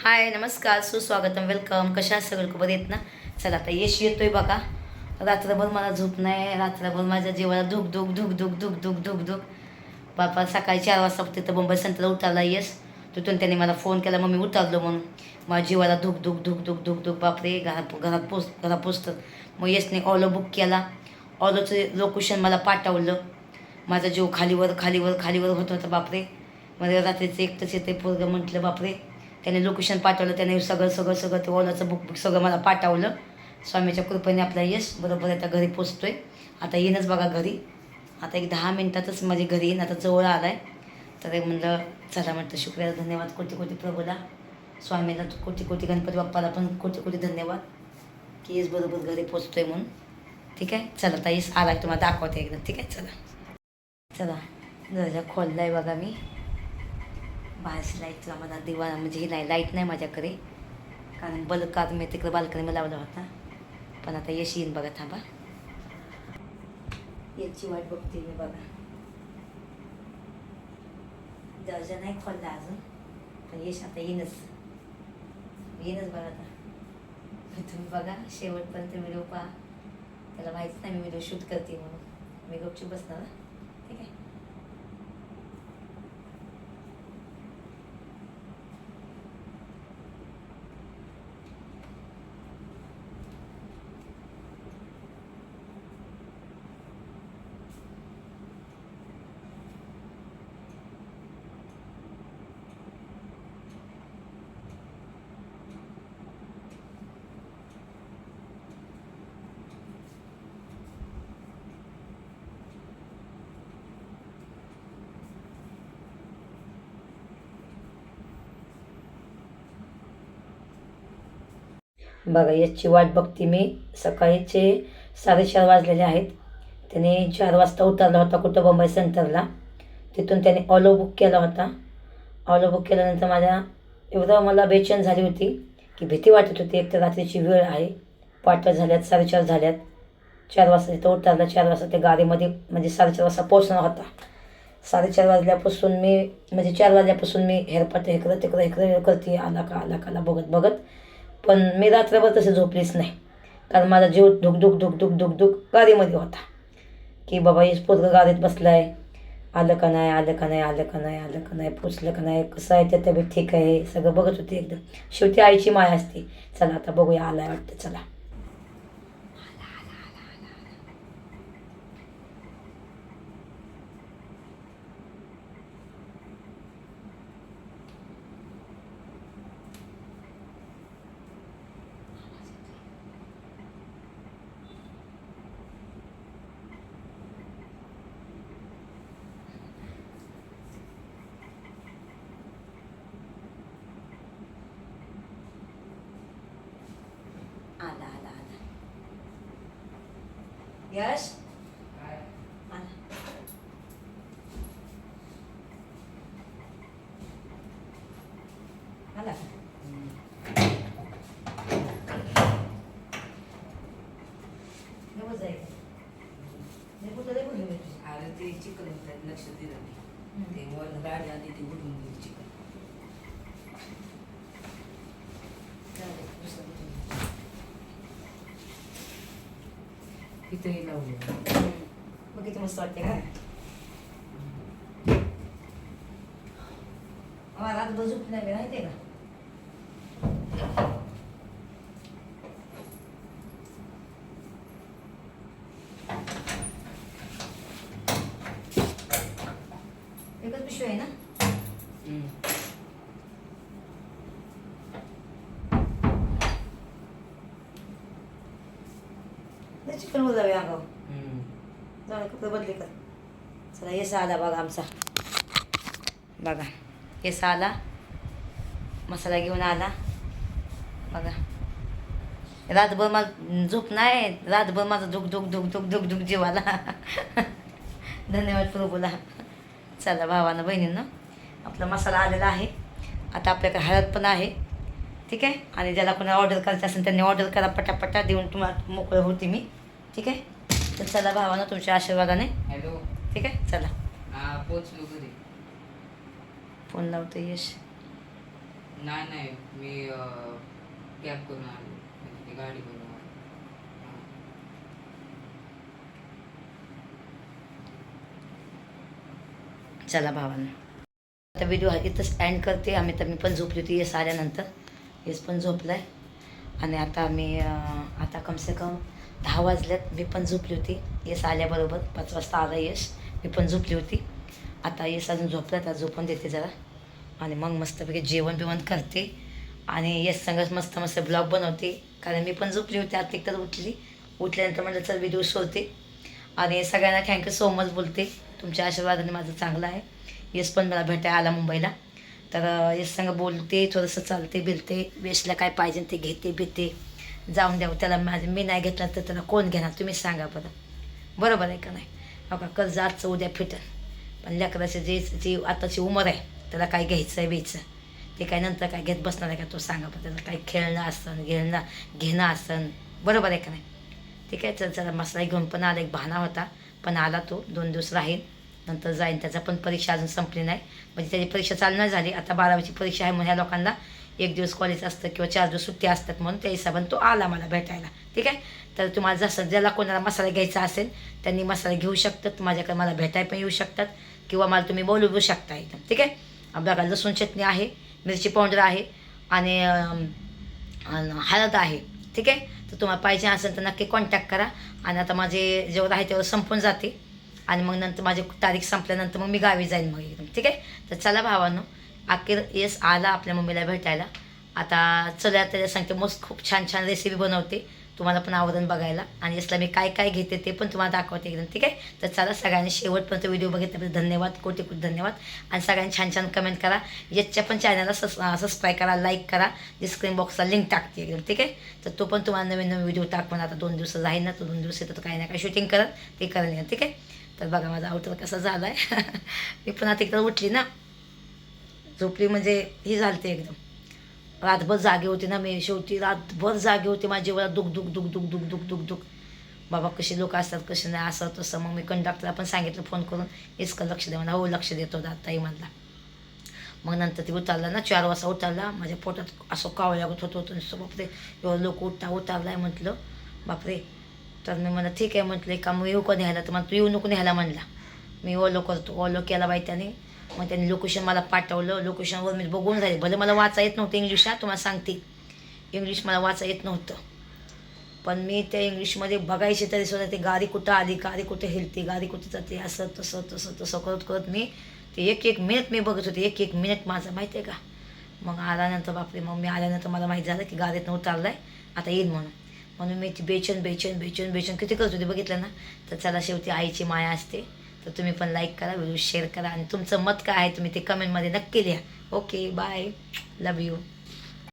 हाय नमस्कार सुस्वागतम वेलकम. कशा आहात सगळं बरे आहेत ना. चला आता यश येतोय बघा. रात्रभर मला झोप नाही, रात्रभर माझ्या जीवाला धुक धुक धुक धुक धुक धुक धुक धुक. बापा सकाळी 4 वाजता तिथं मुंबई सेंटरला उतरला यश. तिथून त्याने मला फोन केला, मग मी उतरलो म्हणून. माझ्या जीवाला धुक धुक धुक धुक धुक धुक. बापरे, घरात पोचतं. मग यशने ऑलो बुक केला. ऑलोचं लोकेशन मला पाठवलं. माझा जीव खालीवर खालीवर खालीवर होत होता बापरे. मध्ये रात्रीचं एकटंच येते पोरगं, म्हटलं बापरे. त्याने लोकेशन पाठवलं, त्याने सगळं सगळं सगळं ते ओलाचं बुक सगळं मला पाठवलं. स्वामीच्या कृपेने आपला यश बरोबर आता घरी पोचतोय. आता येईनच बघा घरी. आता एक 10 मिनिटातच माझे घरी येईन. आता जवळ आला आहे. तर म्हणलं चला, म्हटलं शुक्रिया धन्यवाद कोटी कोटी प्रभूला, स्वामीला कोटी कोटी, गणपती बाप्पाला पण कोटी कोटी धन्यवाद की येस बरोबर घरी पोचतोय म्हणून. ठीक आहे, चला ताई आला तुम्हाला दाखवते एकदम. ठीक आहे, चला चला. दर्जा खोलला आहे बघा मी. बाहेरची लाईटला मला दिवा म्हणजे ही नाही, लाईट नाही माझ्याकडे, कारण बल्ब मी तिकडे बाल्कनीमध्ये लावला होता. पण आता यश येईन बघा, थांबा. याची वाट बघते मी बघा. दर्जा नाही खोलला अजून, पण यश आता येईनच बघा. आता तुम्ही बघा शेवटपर्यंत व्हिडिओ पहा. त्याला माहीत नाही मी व्हिडिओ शूट करते म्हणून. मी गपचूप बसणार. ठीक आहे. बघा याची वाट बघते मी. सकाळीचे 4:30 वाजलेले आहेत. त्याने 4 वाजता उतरला होता कुठं मुंबई सेंटरला. तिथून त्याने ऑलो बुक केला होता. ऑलो बुक केल्यानंतर माझ्या एवढं मला बेचैन झाली होती की भीती वाटत होती. एक तर रात्रीची वेळ आहे, पाट्या झाल्यात, 4:30 झाल्यात. 4 वाजता तिथं उतरला. 4 वाजता त्या गाडीमध्ये म्हणजे 4:30 वाजता पोचणार होता. 4:30 वाजल्यापासून मी म्हणजे 4 वाजल्यापासून मी हेरपाट इकडं तिकडं इकडं करते, आला का आला का बघत बघत. पण मी रात्रभर तसे झोपलीच नाही, कारण माझा जीव धुक धुक धुक धुक धुक धुक गाडीमध्ये होता की बाबा हेच पोरगं गाडीत बसलं आहे, आलं का नाही आलं का नाही आलं का नाही आलं का नाही, पोचलं का नाही, कसं आहे, त्या तब्येत ठीक आहे, सगळं बघत होते एकदम. शेवटी आईची माया असते. चला आता बघूया, आलाय वाटतं. चला आला आला आला यश आला. आला का? नवं जायचं. नाही कुठं लय बोलली होती. अरे ते चिकन होतं, लक्ष दिलं नाही. ते वर गाडी आली ती उडून गेली चिकन. जाऊ दे, दुसरं कुठं. इथंही लावली. मग किती मस्त वाटते का? मला रातभर झोप नाही माहिती आहे का? एकच पिशवी आहे ना? चिकन वर जाऊया अंगावर. जाऊ कपडे बदली कर. चला येसा आला बघा आमचा. बघा येसा आला, मसाला घेऊन आला बघा. रातभर मला झोप नाही, रातभर माझं धुक धुक धुक धुक धुक धुक जीवाला. धन्यवाद प्रभूला. चला भावानं बहिणींना, आपला मसाला आलेला आहे. आता आपल्याकडे हळद पण आहे. ठीक आहे. आणि ज्याला कोणाला ऑर्डर करायचं असेल त्यांनी ऑर्डर करा, पटापटा देऊन तुम्हाला मोकळं होती मी. ठीक आहे. तर चला भावानं तुमच्या आशीर्वादाने. हॅलो. ठीक आहे, चला. हा पोचलो घरी. फोन लावतो यश. नाही नाही मी कॅब करून आलो म्हणजे ती गाडी करून आलो. चला भावांनो, आता व्हिडिओ इथंच एंड करते. मी पण झोपली होती यश आल्यानंतर. यश पण झोपला आहे आणि आता आता कमसे कम 10 वाजल्यात. मी पण झोपली होती यश आल्याबरोबर. 5 वाजता आला यश. मी पण झोपली होती. आता यश अजून झोपला, तर झोपून देते जरा आणि मग मस्तपैकी जेवण बिवण करते आणि यश संगच मस्त मस्त ब्लॉग बनवते. कारण मी पण झोपली होती, आता तर उठल्यानंतर म्हटलं चल व्हिडिओ सोडते. आणि सगळ्यांना थँक्यू सो मच बोलते. तुमच्या आशीर्वादाने माझं चांगलं आहे. यश पण मला भेटायला आला मुंबईला, तर यश संग बोलते, थोडंसं चालते बिलते. यशला काय पाहिजे ते घेते बिते. जाऊन द्यावं त्याला. मी नाही घेतलं तर त्याला कोण घेणार तुम्ही सांगा बरं. बरोबर आहे का नाही? हो का? कर्ज आजचं उद्या फिटल, पण लेकराचं जी आताची उमर आहे त्याला काय घ्यायचं आहे बेचं ते काय नंतर काय घेत बसणार आहे का? तो सांगा बरं. त्याला काय खेळणं असतं, घेणं असतं. बरोबर आहे का नाही? ठीक आहे. चल चला, मसाला घेऊन पण आला. एक बहाणा होता पण आला. तो 2 दिवस राहील, नंतर जाईन. त्याचा पण परीक्षा अजून संपली नाही, म्हणजे त्याची परीक्षा चालू नाही झाली. आता 12वीची परीक्षा आहे म्हणून ह्या लोकांना 1 दिवस कॉलेज असतं किंवा 4 दिवस सुट्टी असतात, म्हणून त्या हिशोबाने तो आला मला भेटायला. ठीक आहे. तर तुम्हाला जसं ज्याला कोणाला मसाला घ्यायचा असेल त्यांनी मसाला घेऊ शकतात. माझ्याकडे मला भेटायला पण येऊ शकतात किंवा मला तुम्ही बोलवू शकता एकदम. ठीक आहे. बघा, लसूण चटणी आहे, मिरची पावडर आहे आणि हळद आहे. ठीक आहे. तर तुम्हाला पाहिजे असेल तर नक्की कॉन्टॅक्ट करा. आणि आता माझे जेवढं आहे तेवढं संपून जाते आणि मग नंतर माझी तारीख संपल्यानंतर मग मी गावी जाईन मग एकदम. ठीक आहे. तर चला भावांनो, अखेर यश आला आपल्या मम्मीला भेटायला. आता चला त्याला सांगते, मस्त खूप छान छान रेसिपी बनवते, तुम्हाला पण आवडेल बघायला. आणि यसला मी काय काय घेते ते पण तुम्हाला दाखवते एकदम. ठीक आहे. तर चला, सगळ्यांनी शेवटपर्यंत व्हिडिओ बघितल्याबद्दल धन्यवाद, कोटी कोटी धन्यवाद. आणि सगळ्यांनी छान छान कमेंट करा. यशच्या पण चॅनलला सबस्क्राईब करा, लाईक करा. डिस्क्रिप्शन बॉक्सला लिंक टाकते एकदम. ठीक आहे. तर तो पण तुम्हाला नवीन नवीन व्हिडिओ टाकून आता 2 दिवस आहे ना, तो 2 दिवस येतो, तर काही ना काही शूटिंग करत ते करेन. ठीक आहे. तर बघा माझा आउटर कसा झाला आहे. मी पण आता इकडं उठली ना, झोपली म्हणजे ही झालते एकदम. रातभर जागे होते ना मी, शेवटी रातभर जागे होते. माझ्या जीवाला दुख दुख दुख दुख दुख दुख दुख दुख. बाबा कशी लोक असतात, कसे नाही, असं तसं. मग मी कंडक्टरला पण सांगितलं फोन करून, इसका लक्ष द्या म्हणा. हो लक्ष देतो ताई म्हणला. मग नंतर ती उतरला ना, 4 वाजता उतरला. माझ्या पोटात असं कावं लागत होतं. बापरे, एवढं लोक उतरलाय म्हटलं, बापरे. तर मी म्हणलं ठीक आहे म्हटलं, का मग येऊ का न्यायला? तर मला तू येऊ नको न्यायला म्हणला. मी ओलो करतो. ओलो केला बाई त्याने. मग त्यांनी लोकेशन मला पाठवलं. लोकेशनवर मी बघून झाले. भले मला वाचा येत नव्हतं इंग्लिश, तुम्हाला सांगते, इंग्लिश मला वाचा येत नव्हतं, पण मी त्या इंग्लिशमध्ये बघायचे तरी सुद्धा ते गाडी कुठं आली, गाडी कुठे हिलते, गाडी कुठे जाते, असं तसं तसं तसं करत करत मी ते एक मिनिट मी बघत होते. एक मिनिट माझं माहिती आहे का. मग आल्यानंतर बापरे, मग मी आल्यानंतर मला माहीत झालं की गाडीतनं उतरला आहे, आता येईल म्हणून मी ती बेचन किती करत होते बघितलं ना. तर चला, शेवटी आईची माया असते. तर तुम्ही पण लाईक करा, व्हिडिओ शेअर करा आणि तुमचं मत काय आहे तुम्ही ते कमेंटमध्ये नक्की लिहा. Okay, bye, love you.